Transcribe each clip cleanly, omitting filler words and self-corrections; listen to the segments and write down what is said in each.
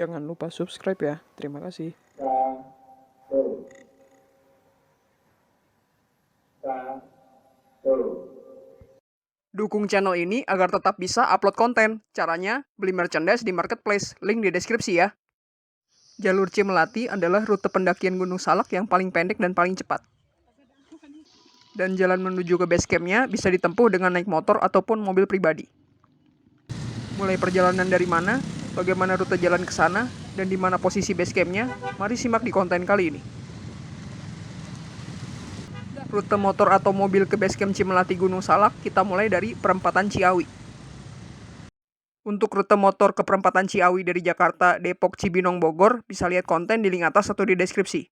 Jangan lupa subscribe ya. Terima kasih. Dukung channel ini agar tetap bisa upload konten. Caranya, beli merchandise di marketplace. Link di deskripsi ya. Jalur Cimelati adalah rute pendakian Gunung Salak yang paling pendek dan paling cepat. Dan jalan menuju ke base campnya bisa ditempuh dengan naik motor ataupun mobil pribadi. Mulai perjalanan dari mana, bagaimana rute jalan ke sana, dan di mana posisi base campnya, mari simak di konten kali ini. Rute motor atau mobil ke base camp Cimelati Gunung Salak kita mulai dari perempatan Ciawi. Untuk rute motor ke perempatan Ciawi dari Jakarta, Depok, Cibinong, Bogor, bisa lihat konten di link atas atau di deskripsi.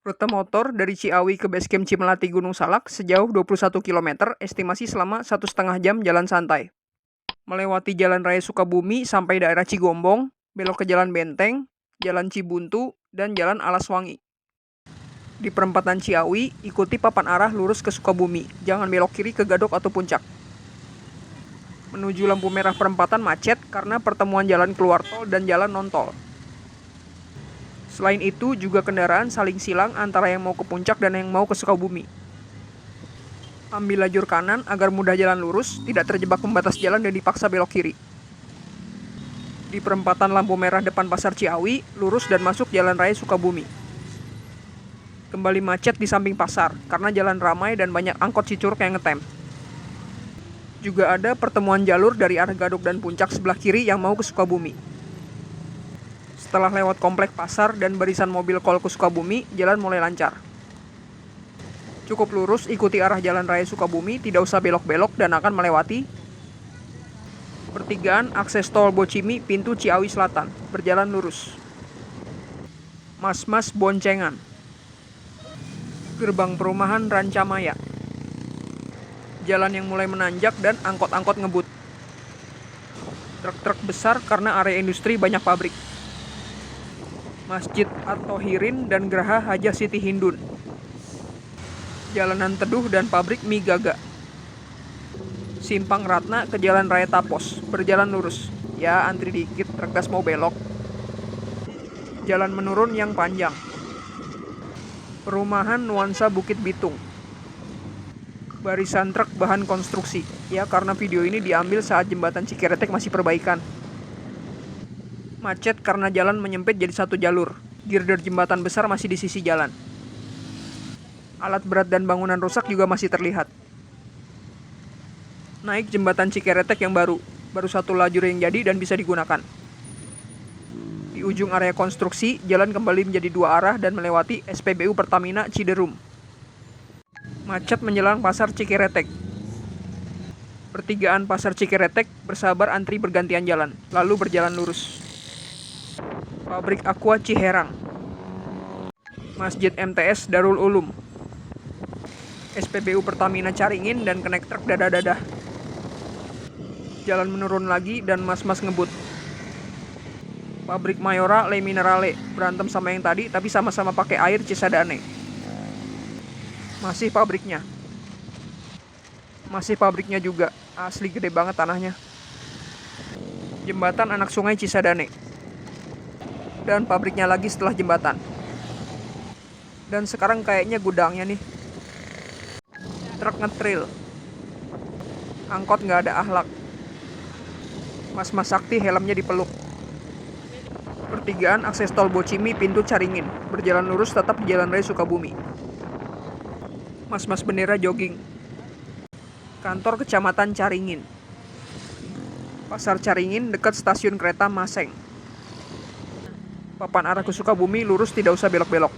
Rute motor dari Ciawi ke base camp Cimelati Gunung Salak sejauh 21 km, estimasi selama 1,5 jam jalan santai. Melewati Jalan Raya Sukabumi sampai daerah Cigombong, belok ke Jalan Benteng, Jalan Cibuntu, dan Jalan Alaswangi. Di perempatan Ciawi, ikuti papan arah lurus ke Sukabumi, jangan belok kiri ke Gadok atau Puncak. Menuju lampu merah perempatan macet karena pertemuan jalan keluar tol dan jalan non-tol. Selain itu, juga kendaraan saling silang antara yang mau ke Puncak dan yang mau ke Sukabumi. Ambil lajur kanan agar mudah jalan lurus, tidak terjebak pembatas jalan dan dipaksa belok kiri. Di perempatan lampu merah depan Pasar Ciawi, lurus dan masuk Jalan Raya Sukabumi. Kembali macet di samping pasar, karena jalan ramai dan banyak angkot Cicurug yang ngetem. Juga ada pertemuan jalur dari arah Gadok dan Puncak sebelah kiri yang mau ke Sukabumi. Setelah lewat komplek pasar dan barisan mobil kol ke Sukabumi, jalan mulai lancar. Cukup lurus, ikuti arah Jalan Raya Sukabumi, tidak usah belok-belok dan akan melewati pertigaan akses tol Bocimi, pintu Ciawi Selatan, berjalan lurus. Mas-mas boncengan. Gerbang perumahan Rancamaya. Jalan yang mulai menanjak dan angkot-angkot ngebut. Truk-truk besar karena area industri banyak pabrik. Masjid At-Tohirin dan Geraha Hajah Siti Hindun. Jalanan teduh dan pabrik mie Gaga. Simpang Ratna ke Jalan Raya Tapos, berjalan lurus. Ya, antri dikit, truk gas mau belok. Jalan menurun yang panjang. Perumahan Nuansa Bukit Bitung. Barisan truk bahan konstruksi. Ya, karena video ini diambil saat jembatan Cikeretek masih perbaikan. Macet karena jalan menyempit jadi satu jalur. Girder jembatan besar masih di sisi jalan. Alat berat dan bangunan rusak juga masih terlihat. Naik jembatan Cikeretek yang baru satu lajur yang jadi dan bisa digunakan. Di ujung area konstruksi, jalan kembali menjadi dua arah dan melewati SPBU Pertamina Ciderum. Macet menjelang Pasar Cikeretek. Pertigaan Pasar Cikeretek bersabar antri bergantian jalan, lalu berjalan lurus. Pabrik Aqua Ciherang. Masjid MTS Darul Ulum. SPBU Pertamina Caringin dan Connect Truk dadah-dadah. Jalan menurun lagi dan mas-mas ngebut. Pabrik Mayora Le Minerale, berantem sama yang tadi tapi sama-sama pakai air Cisadane. Masih pabriknya juga, asli gede banget tanahnya. Jembatan anak sungai Cisadane. Dan pabriknya lagi setelah jembatan. Dan sekarang kayaknya gudangnya nih. Truk ngetril. Angkot nggak ada akhlak. Mas-mas sakti helmnya dipeluk. Pertigaan akses tol Bocimi, pintu Caringin, berjalan lurus tetap di Jalan Raya Sukabumi. Mas-mas bendera jogging. Kantor Kecamatan Caringin. Pasar Caringin dekat stasiun kereta Maseng. Papan arah ke Sukabumi lurus, tidak usah belok-belok.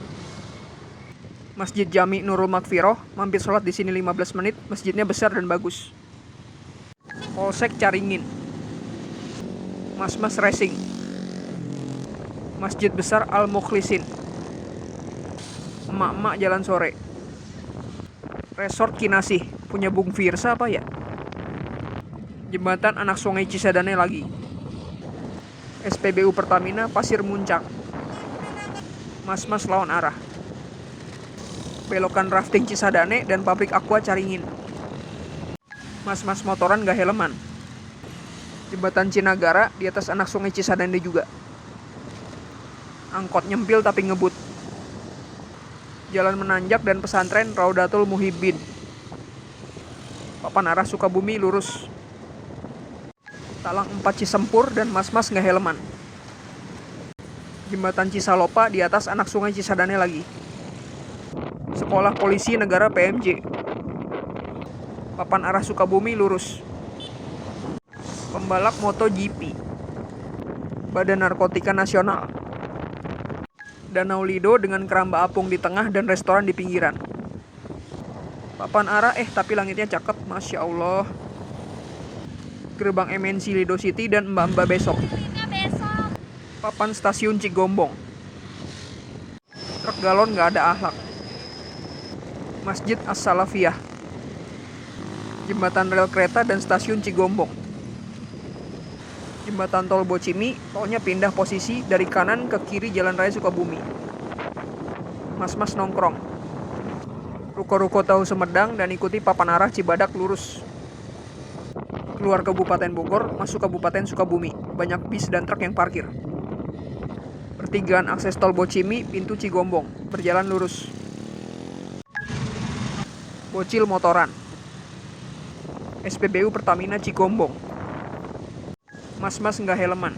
Masjid Jami Nurul Makfiroh, mampir sholat di sini 15 menit, masjidnya besar dan bagus. Polsek Caringin. Mas-mas racing. Masjid besar Al-Mukhlisin. Emak-emak jalan sore. Resort Kinasih, punya Bung Firsa apa ya? Jembatan anak sungai Cisadane lagi. SPBU Pertamina Pasir Muncak. Mas-mas lawan arah. Belokan rafting Cisadane dan pabrik Aqua Caringin. Mas-mas motoran gak helman. Jembatan Cinagara di atas anak sungai Cisadane juga. Angkot nyempil tapi ngebut. Jalan menanjak dan pesantren Raudatul Muhibbin. Papan arah Sukabumi lurus. Talang 4 Cisempur dan mas-mas nggak helman. Jembatan Cisalopa di atas anak sungai Cisadane lagi. Sekolah Polisi Negara PMJ. Papan arah Sukabumi lurus. Pembalap MotoGP. Badan Narkotika Nasional. Danau Lido dengan keramba apung di tengah dan restoran di pinggiran. Papan arah tapi langitnya cakep, Masya Allah. Gerbang MNC Lido City dan Mbak-mbak besok. Papan stasiun Cigombong. Truk galon gak ada akhlak. Masjid As-Salafiyah. Jembatan rel kereta dan stasiun Cigombong. Jembatan tol Bocimi, tolnya pindah posisi dari kanan ke kiri Jalan Raya Sukabumi. Mas-mas nongkrong. Ruko-ruko tahu Sumedang dan ikuti papan arah Cibadak lurus. Keluar Kabupaten Bogor, masuk Kabupaten Sukabumi. Banyak bis dan truk yang parkir. Pertigaan akses tol Bocimi, pintu Cigombong. Berjalan lurus. Bocil motoran. SPBU Pertamina Cigombong. Mas-mas nggak helman.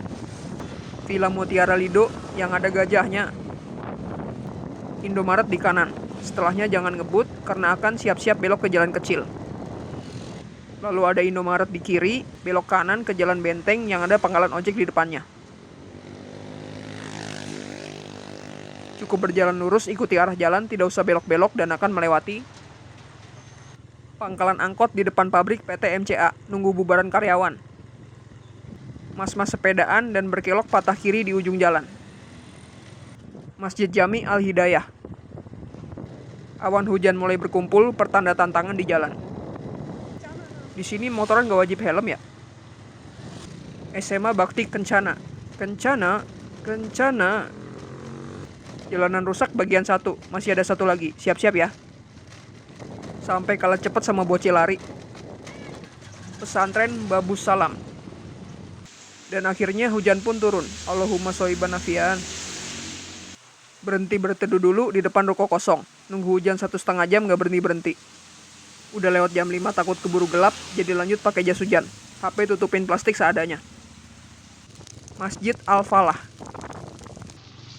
Villa Mutiara Lido yang ada gajahnya. Indomaret di kanan. Setelahnya jangan ngebut karena akan siap-siap belok ke jalan kecil. Lalu ada Indomaret di kiri, belok kanan ke jalan Benteng yang ada pangkalan ojek di depannya. Cukup berjalan lurus, ikuti arah jalan, tidak usah belok-belok dan akan melewati pangkalan angkot di depan pabrik PT MCA, nunggu bubaran karyawan. Mas-mas sepedaan dan berkelok patah kiri di ujung jalan. Masjid Jami Al-Hidayah. Awan hujan mulai berkumpul, pertanda tantangan di jalan. Di sini motoran gak wajib helm ya? SMA Bakti Kencana. Kencana. Jalanan rusak bagian 1, masih ada satu lagi, siap-siap ya. Sampai kalah cepet sama bocil lari. Pesantren Babus Salam. Dan akhirnya hujan pun turun. Allahumma shoiban nafian. Berhenti berteduh dulu di depan ruko kosong. Nunggu hujan 1,5 jam gak berhenti-berhenti. Udah lewat jam 5 takut keburu gelap, jadi lanjut pakai jas hujan. HP tutupin plastik seadanya. Masjid Al-Falah.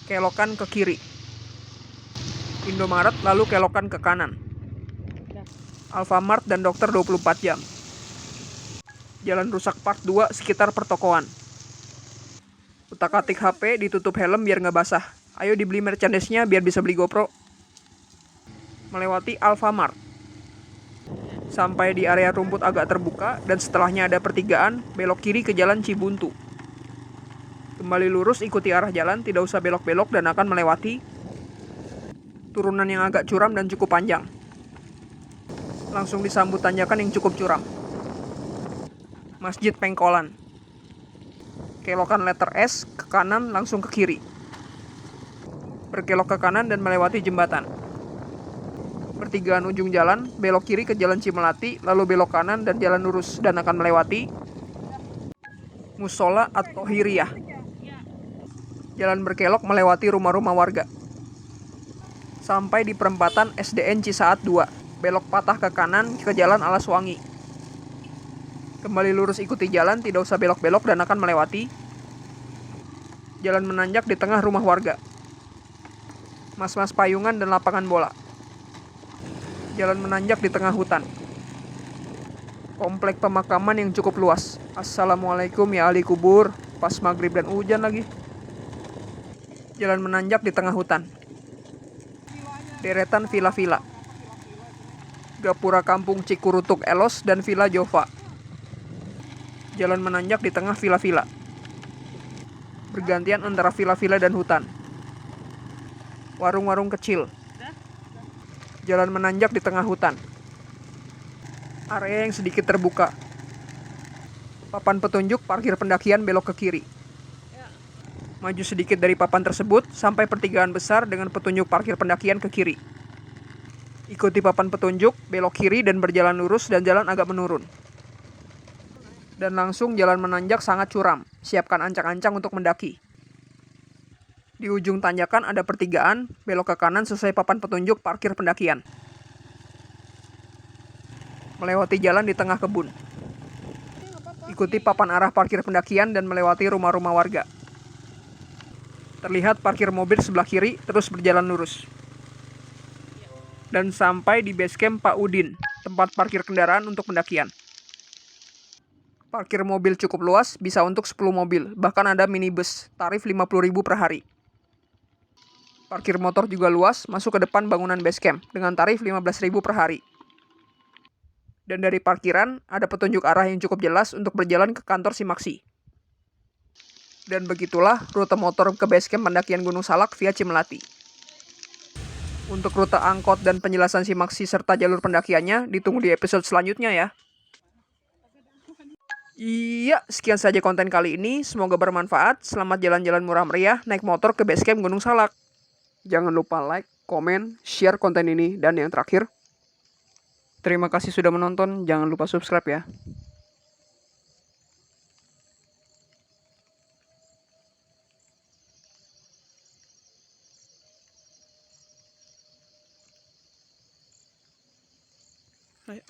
Kelokan ke kiri. Indomaret lalu kelokan ke kanan. Alfamart dan dokter 24 jam. Jalan rusak part 2 sekitar pertokoan. Utak-atik HP, ditutup helm biar gak basah. Ayo dibeli merchandise-nya biar bisa beli GoPro. Melewati Alfamart. Sampai di area rumput agak terbuka dan setelahnya ada pertigaan, belok kiri ke jalan Cibuntu. Kembali lurus, ikuti arah jalan, tidak usah belok-belok dan akan melewati turunan yang agak curam dan cukup panjang. Langsung disambut tanjakan yang cukup curam. Masjid Pengkolan. Kelokan letter S ke kanan langsung ke kiri. Berkelok ke kanan dan melewati jembatan. Pertigaan ujung jalan, belok kiri ke jalan Cimelati, lalu belok kanan dan jalan lurus dan akan melewati Musola atau Hiriyah. Jalan berkelok melewati rumah-rumah warga. Sampai di perempatan SDN Cisaat 2, belok patah ke kanan ke jalan Alaswangi. Kembali lurus ikuti jalan, tidak usah belok-belok dan akan melewati jalan menanjak di tengah rumah warga. Mas-mas payungan dan lapangan bola. Jalan menanjak di tengah hutan. Komplek pemakaman yang cukup luas. Assalamualaikum ya ahli kubur. Pas maghrib dan hujan lagi. Jalan menanjak di tengah hutan. Deretan villa-villa. Gapura Kampung Cikurutuk Elos dan Villa Jova. Jalan menanjak di tengah villa-villa. Bergantian antara villa-villa dan hutan. Warung-warung kecil. Jalan menanjak di tengah hutan. Area yang sedikit terbuka. Papan petunjuk parkir pendakian belok ke kiri. Maju sedikit dari papan tersebut sampai pertigaan besar dengan petunjuk parkir pendakian ke kiri. Ikuti papan petunjuk, belok kiri dan berjalan lurus dan jalan agak menurun. Dan langsung jalan menanjak sangat curam. Siapkan ancang-ancang untuk mendaki. Di ujung tanjakan ada pertigaan, belok ke kanan sesuai papan petunjuk parkir pendakian. Melewati jalan di tengah kebun. Ikuti papan arah parkir pendakian dan melewati rumah-rumah warga. Terlihat parkir mobil sebelah kiri, terus berjalan lurus. Dan sampai di base camp Pak Udin, tempat parkir kendaraan untuk pendakian. Parkir mobil cukup luas, bisa untuk 10 mobil, bahkan ada minibus, tarif 50.000 per hari. Parkir motor juga luas, masuk ke depan bangunan base camp, dengan tarif 15.000 per hari. Dan dari parkiran, ada petunjuk arah yang cukup jelas untuk berjalan ke kantor Simaksi. Dan begitulah rute motor ke base camp pendakian Gunung Salak via Cimelati. Untuk rute angkot dan penjelasan Simaksi serta jalur pendakiannya, ditunggu di episode selanjutnya ya. Iya, sekian saja konten kali ini. Semoga bermanfaat. Selamat jalan-jalan murah meriah naik motor ke base camp Gunung Salak. Jangan lupa like, komen, share konten ini. Dan yang terakhir, terima kasih sudah menonton. Jangan lupa subscribe ya. Ayo.